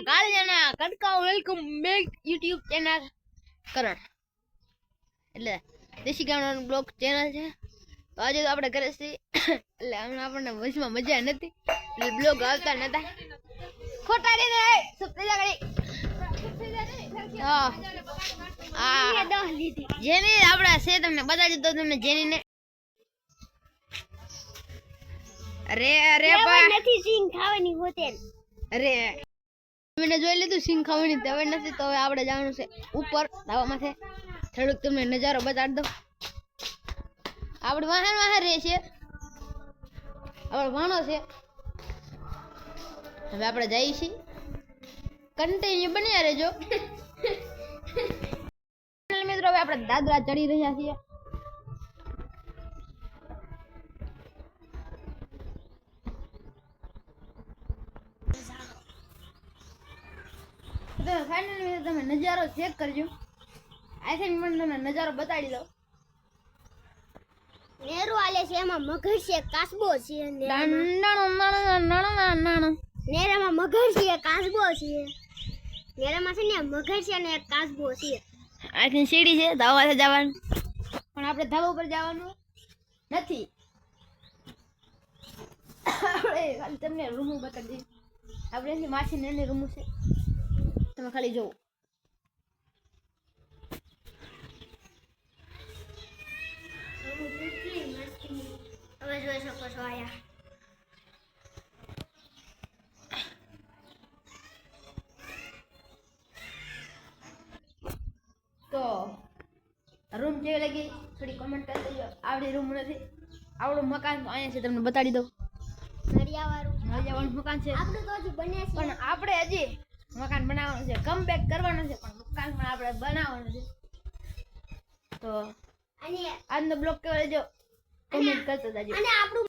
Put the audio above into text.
કાળિયાના કડકાઓ welcome back YouTube channel કરણ એટલે દેશી ગામડાનું બ્લોગ ચેનલ છે. તો આજે તો આપણે ઘરે છીએ એટલે હમણાં આપણને વચમાં મજા નથી એટલે બ્લોગ આવતા નતા ખોટા રે સપ્તે જાગડી જેની આપણે છે તમને બતાવી દો તમને જેનીને અરે અરે બા નથી સિંગ ખાવાની હોટેલ અરે મેને જોઈ લીધું સિંગ ખાવાની હવે નથી તો હવે આપણે જવાનું છે ઉપર ધાબામાં છે થોડુંક તમને નજારો બતાડી દો. આપણે વાહન રહે છે આપણે વાણો છે હવે આપણે જઈએ છીએ કન્ટિન્યુ બન્યા રહેજો મિત્રો. હવે આપણે દાદરા ચડી રહ્યા છીએ. તો ફાઇનલી તમે નજારો ચેક કરજો. આઈ થિંક મને તમને નજારો બતાડી દઉં. નેરો આલે છે એમાં મગર છે કાસબો છે નેરામાં મગર છે કાસબો છે નેરામાં છે ને મગર છે ને એક કાસબો છે. આઈ થિંક સીડી છે ધાબા જવાનું પણ આપણે ધાબા ઉપર જવાનું નથી. આપણે ખાલી તમને રૂમ બતાડી દઈએ. આપણે એની માછી નાની રૂમ છે તમે ખાલી જોવો. હવે જોઈ શકો છો આયા તો રૂમ કેવી લાગી થોડી કમેન્ટ કરી દેજો. આવડી રૂમ નથી આવડું મકાન તો અહીંયા છે તમને બતાડી દઉં. નળિયાવાળું મકાન છે આપણું તો હજી બને છે પણ આપણે હજી મકાન બનાવવાનું છે કમબેક કરવાનું છે પણ મકાન પણ આપણે બનાવવાનું છે. તો અને આજનો બ્લોગ કેવો રહેજો કમેન્ટ કરતા જાજો. અને આપણું